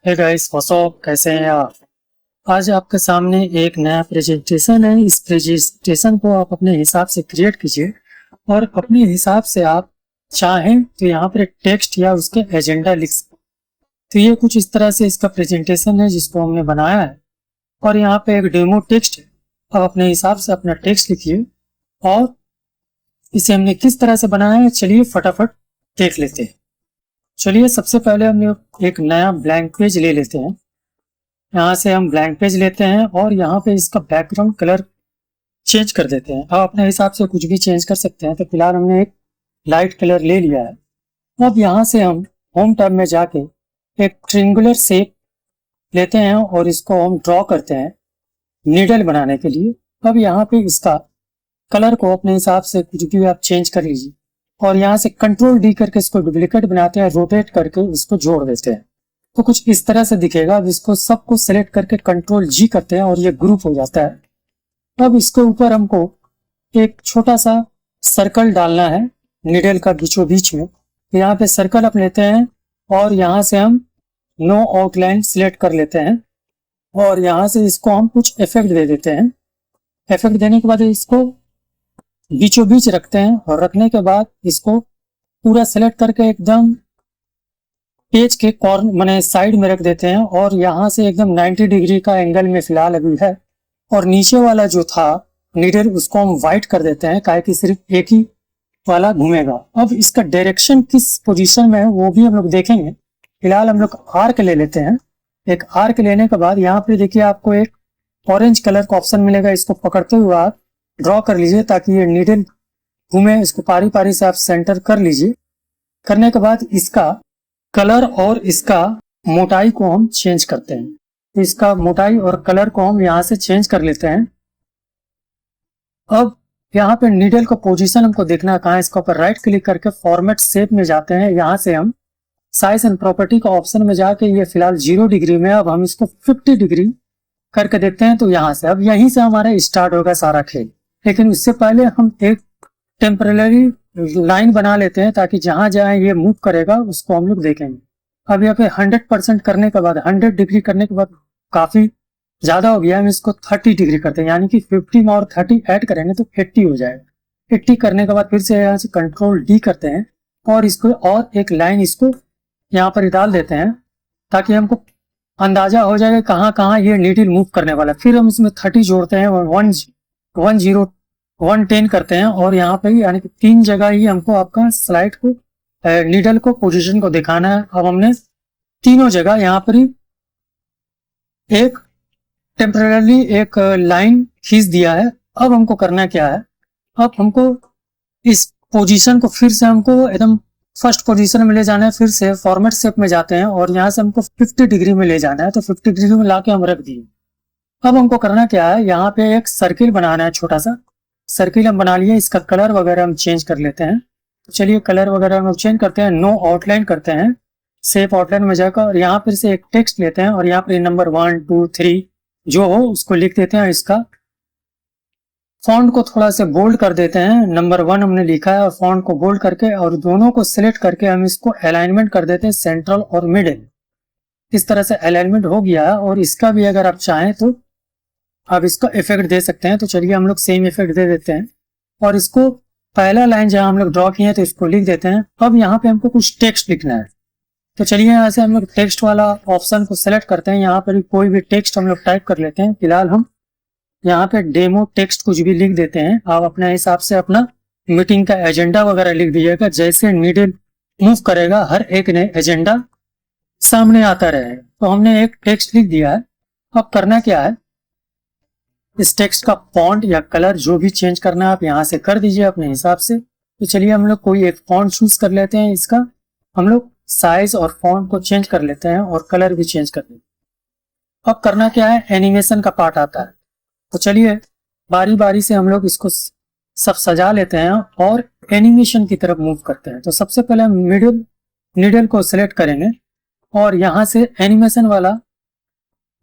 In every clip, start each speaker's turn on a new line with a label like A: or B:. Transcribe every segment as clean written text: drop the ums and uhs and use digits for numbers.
A: Hey guys, कैसे हैं आप। आज आपके सामने एक नया प्रेजेंटेशन है। इस प्रेजेंटेशन को आप अपने हिसाब से क्रिएट कीजिए और अपने हिसाब से आप चाहें तो यहाँ पर टेक्स्ट या उसके एजेंडा लिख सकते। तो ये कुछ इस तरह से इसका प्रेजेंटेशन है जिसको हमने बनाया है और यहाँ पे एक डेमो टेक्स्ट है। आप अपने हिसाब से अपना टेक्स्ट लिखिए और इसे हमने किस तरह से बनाया है चलिए फटाफट देख लेते हैं। चलिए सबसे पहले हम एक नया ब्लैंक पेज ले लेते हैं। यहाँ से हम ब्लैंक पेज लेते हैं और यहाँ पे इसका बैकग्राउंड कलर चेंज कर देते हैं। आप अपने हिसाब से कुछ भी चेंज कर सकते हैं। तो फिलहाल हमने एक लाइट कलर ले लिया है। अब यहाँ से हम होम टैब में जाके एक ट्रिंगुलर शेप लेते हैं और इसको हम ड्रॉ करते हैं नीडल बनाने के लिए। अब यहाँ पे इसका कलर को अपने हिसाब से कुछ भी आप चेंज कर लीजिए और यहाँ से कंट्रोल डी करके इसको डुप्लीकेट बनाते हैं, रोटेट करके इसको जोड़ देते हैं तो कुछ इस तरह से दिखेगा। अब इसको सबको सेलेक्ट करके कंट्रोल जी करते हैं और ये ग्रुप हो जाता है। अब इसके ऊपर हमको एक छोटा सा सर्कल डालना है नीडल का बीचों बीच में। तो यहाँ पे सर्कल आप लेते हैं और यहाँ से हम नो आउटलाइन सिलेक्ट कर लेते हैं और यहाँ से इसको हम कुछ इफेक्ट दे देते हैं। इफेक्ट देने के बाद इसको बीचों बीच रखते हैं और रखने के बाद इसको पूरा सेलेक्ट करके एकदम पेज के कॉर्नर माने साइड में रख देते हैं और यहाँ से एकदम 90 डिग्री का एंगल में फिलहाल अभी है। और नीचे वाला जो था नीडल उसको हम व्हाइट कर देते हैं काहे कि सिर्फ एक ही वाला घूमेगा। अब इसका डायरेक्शन किस पोजीशन में है वो भी हम लोग देखेंगे। फिलहाल हम लोग आर्क ले लेते हैं। एक आर्क लेने के बाद यहाँ पे देखिए आपको एक ऑरेंज कलर का ऑप्शन मिलेगा। इसको पकड़ते हुए आप ड्रॉ कर लीजिए ताकि ये नीडल घूमे। इसको पारी पारी से आप सेंटर कर लीजिए। करने के बाद इसका कलर और इसका मोटाई को हम चेंज करते हैं। तो इसका मोटाई और कलर को हम यहाँ से चेंज कर लेते हैं। अब यहाँ पे नीडल का पोजीशन हमको देखना है कहाँ है। इसके ऊपर राइट क्लिक करके फॉर्मेट शेप में जाते हैं। यहाँ से हम साइज एंड प्रॉपर्टी का ऑप्शन में जाके ये फिलहाल 0 डिग्री में, अब हम इसको 50 डिग्री करके देखते हैं। तो यहाँ से अब यहीं से हमारा स्टार्ट होगा सारा खेल। लेकिन उससे पहले हम एक टेम्परेरी लाइन बना लेते हैं ताकि जहां जहां ये मूव करेगा उसको हम लोग देखेंगे। अब यहाँ पे 100% करने के बाद 100 डिग्री करने के बाद काफी ज्यादा हो गया। हम इसको 30 डिग्री करते हैं यानी कि 50 में और 30 ऐड करेंगे तो 80 हो जाएगा। 80 करने के बाद फिर से यहाँ से कंट्रोल डी करते हैं और इसको और एक लाइन इसको यहाँ पर डाल देते हैं ताकि हमको अंदाजा हो जाएगा कहाँ कहाँ ये नीडल मूव करने वाला। फिर हम इसमें 30 जोड़ते हैं और 110 करते हैं और यहाँ पे यानी कि 3 जगह ही हमको आपका स्लाइड को नीडल को पोजीशन को दिखाना है। अब हमने तीनों जगह यहाँ पर ही एक टेम्परेरी एक लाइन खींच दिया है। अब हमको करना क्या है, अब हमको इस पोजीशन को फिर से हमको एकदम फर्स्ट पोजीशन में ले जाना है। फिर से फॉर्मेट शेप में जाते हैं और यहाँ से हमको 50 डिग्री में ले जाना है। तो 50 डिग्री में लाके हम रख दिए। अब हमको करना क्या है, यहाँ पे एक सर्किल बनाना है। छोटा सा सर्किल हम बना लिए। इसका कलर वगैरह हम चेंज कर लेते हैं। तो चलिए कलर वगैरह हम चेंज करते हैं। नो आउटलाइन करते हैं सेफ आउटलाइन में जाकर और यहाँ फिर से एक टेक्स्ट लेते हैं और यहाँ पे नंबर 1 2 3 जो हो उसको लिख देते हैं। इसका फॉन्ट को थोड़ा से बोल्ड कर देते हैं। नंबर 1 हमने लिखा है और फॉन्ट को बोल्ड करके और दोनों को सिलेक्ट करके हम इसको अलाइनमेंट कर देते हैं सेंट्रल और मिडिल। इस तरह से अलाइनमेंट हो गया है। और इसका भी अगर आप चाहें तो आप इसका इफेक्ट दे सकते हैं। तो चलिए हम लोग सेम इफेक्ट दे देते हैं और इसको पहला लाइन जहां हम लोग ड्रॉ किए हैं तो इसको लिख देते हैं। अब यहाँ पे हमको कुछ टेक्स्ट लिखना है। तो चलिए यहाँ से हम लोग टेक्स्ट वाला ऑप्शन को सेलेक्ट करते हैं। यहाँ पर कोई भी टेक्स्ट हम लोग टाइप कर लेते हैं। फिलहाल हम यहाँ पे डेमो टेक्स्ट कुछ भी लिख देते हैं। आप अपने हिसाब से अपना मीटिंग का एजेंडा वगैरह लिख दीजिएगा। जैसे नीडल मूव करेगा हर एक ने एजेंडा सामने आता रहेगा। तो हमने एक टेक्स्ट लिख दिया है। अब करना क्या है, इस टेक्स्ट का फॉन्ट या कलर जो भी चेंज करना है आप यहाँ से कर दीजिए अपने हिसाब से। तो चलिए हम लोग कोई एक फॉन्ट चूज कर लेते हैं। इसका हम लोग साइज और फॉन्ट को चेंज कर लेते हैं और कलर भी चेंज कर लेते हैं। अब करना क्या है, एनिमेशन का पार्ट आता है। तो चलिए बारी बारी से हम लोग इसको सब सजा लेते हैं और एनिमेशन की तरफ मूव करते हैं। तो सबसे पहले हम नीडल को सिलेक्ट करेंगे और यहाँ से एनिमेशन वाला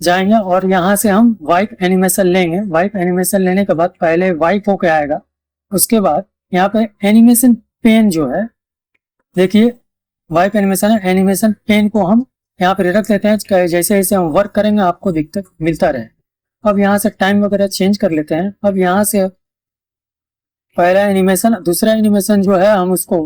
A: जाएंगे और यहाँ से हम वाइप एनिमेशन लेंगे। वाइप एनिमेशन लेने के बाद पहले वाइप होके आएगा। उसके बाद यहाँ पे एनिमेशन पेन जो है, देखिए वाइप एनिमेशन है। एनिमेशन पेन को हम यहाँ पे रख देते हैं, जैसे जैसे हम वर्क करेंगे आपको दिक्कत मिलता रहे। अब यहाँ से टाइम वगैरह चेंज कर लेते हैं। अब यहाँ से पहला एनिमेशन, दूसरा एनिमेशन जो है हम उसको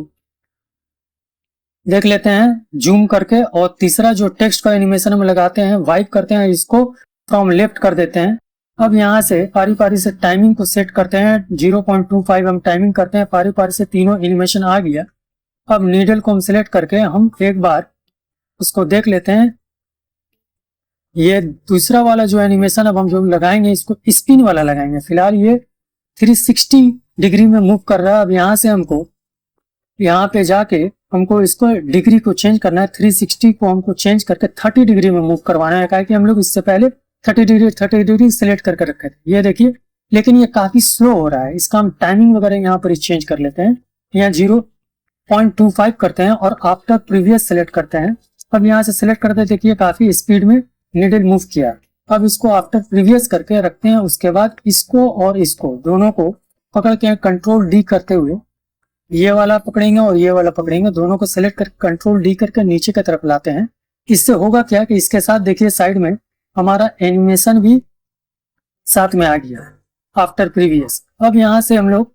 A: देख लेते हैं जूम करके, और तीसरा जो टेक्स्ट का एनिमेशन हम लगाते हैं, वाइप करते हैं, इसको फ्रॉम लेफ्ट कर देते हैं। अब यहाँ से पारी पारी से टाइमिंग को सेट करते हैं, 0.25 हम टाइमिंग करते हैं, पारी पारी से तीनों एनिमेशन आ गया। अब नीडल को हम सिलेक्ट करके हम एक बार उसको देख लेते हैं। ये दूसरा वाला जो एनिमेशन अब हम जो लगाएंगे इसको स्पिन वाला लगाएंगे। फिलहाल ये 360 डिग्री में मूव कर रहा है। अब यहाँ से हमको यहाँ पे जाके हमको इसको डिग्री को चेंज करना है, 360 को हमको चेंज करके 30 डिग्री में मूव करवाना है। क्या कि हम लोग इससे पहले 30 डिग्री सिलेक्ट करके रखे थे, ये देखिए। लेकिन ये काफी स्लो हो रहा है, इसका हम टाइमिंग वगैरह यहाँ पर चेंज कर लेते हैं। यहाँ 0.25 करते हैं और आफ्टर प्रीवियस सेलेक्ट करते हैं। अब यहाँ से सिलेक्ट करते हैं, देखिए काफी स्पीड में नीडल मूव किया। अब इसको आफ्टर प्रीवियस करके रखते हैं। उसके बाद इसको और इसको दोनों को पकड़ के कंट्रोल डी करते हुए ये वाला पकड़ेंगे और ये वाला पकड़ेंगे, दोनों को सेलेक्ट कर कंट्रोल डी करके नीचे की तरफ लाते हैं। इससे होगा क्या कि इसके साथ देखिए साइड में हमारा एनिमेशन भी साथ में आ गया आफ्टर प्रीवियस। अब यहाँ से हम लोग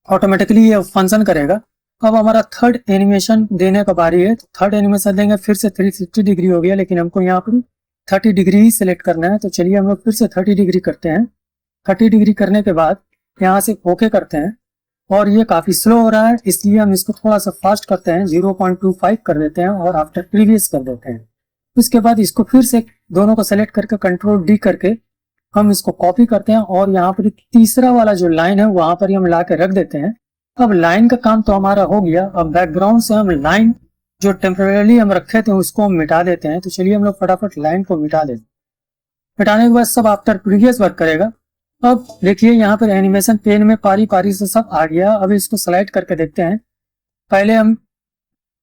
A: ऑटोमेटिकली ये फंक्शन करेगा। अब हमारा थर्ड एनिमेशन देने का बारी है, तो थर्ड एनिमेशन देंगे। फिर से 360 डिग्री हो गया, लेकिन हमको यहाँ पर 30 डिग्री ही सिलेक्ट करना है। तो चलिए हम लोग फिर से 30 डिग्री करते हैं। 30 डिग्री करने के बाद यहाँ से ओके करते हैं, और ये काफी स्लो हो रहा है इसलिए हम इसको थोड़ा सा फास्ट करते हैं, 0.25 कर देते हैं और आफ्टर प्रीवियस कर देते हैं। उसके बाद इसको फिर से दोनों को सेलेक्ट करके कंट्रोल डी करके हम इसको कॉपी करते हैं, और यहाँ पर तीसरा वाला जो लाइन है वहां पर हम ला के रख देते हैं। अब लाइन का काम तो हमारा हो गया। अब बैकग्राउंड से हम लाइन जो टेम्परेरी हम रखे थे उसको हम मिटा देते हैं। तो चलिए हम लोग फटाफट लाइन को मिटा देते हैं। मिटाने के बाद सब आफ्टर प्रीवियस वर्क करेगा। अब देखिए यहाँ पर एनिमेशन पेन में पारी पारी से सब आ गया। अब इसको स्लाइड करके देखते हैं। पहले हम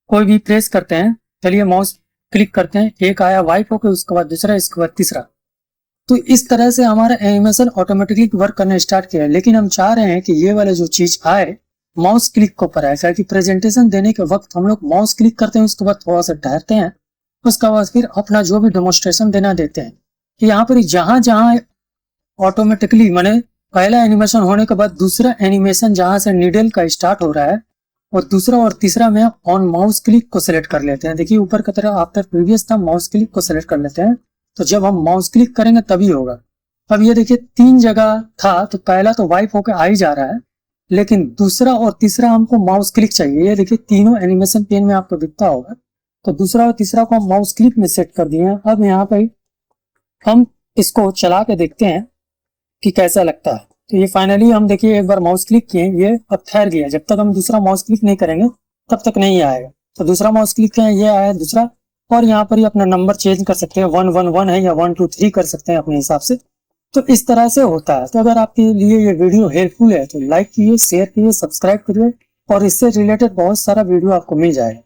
A: कोई भी प्रेस करते हैं, चलिए माउस क्लिक करते हैं, एक आया वाइप होकर, उसके बाद दूसरा, इसके बाद तीसरा। तो इस तरह से हमारा एनिमेशन ऑटोमेटिकली वर्क करना स्टार्ट किया है। लेकिन हम चाह रहे हैं कि ये वाला जो चीज आए माउस क्लिक को पर आए, कि प्रेजेंटेशन देने के वक्त हम लोग माउस क्लिक करते हैं, उसके बाद थोड़ा सा ठहरते हैं, उसके बाद फिर अपना जो भी डेमोन्स्ट्रेशन देना देते हैं। कि यहाँ पर जहां जहां ऑटोमेटिकली माने पहला एनिमेशन होने के बाद दूसरा एनिमेशन जहां से नीडल का स्टार्ट हो रहा है, और दूसरा और तीसरा में ऑन माउस क्लिक को सिलेक्ट कर लेते हैं। देखिए ऊपर की तरह आफ्टर प्रीवियस था, माउस क्लिक को सिलेक्ट कर लेते हैं। तो जब हम माउस क्लिक करेंगे तभी होगा। अब ये देखिए 3 जगह था, तो पहला तो वाइप होकर आ ही जा रहा है, लेकिन दूसरा और तीसरा हमको माउस क्लिक चाहिए। ये देखिए तीनों एनिमेशन पेन में आपको दिखता होगा। तो दूसरा और तीसरा को हम माउस क्लिक में सेट कर दिए हैं। अब यहाँ पे हम इसको चला के देखते हैं कि कैसा लगता है। तो ये फाइनली हम देखिए एक बार माउस क्लिक किए, ये अब ठहर गया। जब तक हम दूसरा माउस क्लिक नहीं करेंगे तब तक नहीं आएगा। तो दूसरा माउस क्लिक किया, ये आया दूसरा, और यहाँ पर ही अपना नंबर चेंज कर सकते हैं, 111 है या 123 कर सकते हैं अपने हिसाब से। तो इस तरह से होता है। तो अगर आपके लिए ये वीडियो हेल्पफुल है तो लाइक कीजिए, शेयर कीजिए, सब्सक्राइब करिए, और इससे रिलेटेड बहुत सारा वीडियो आपको मिल जाएगा।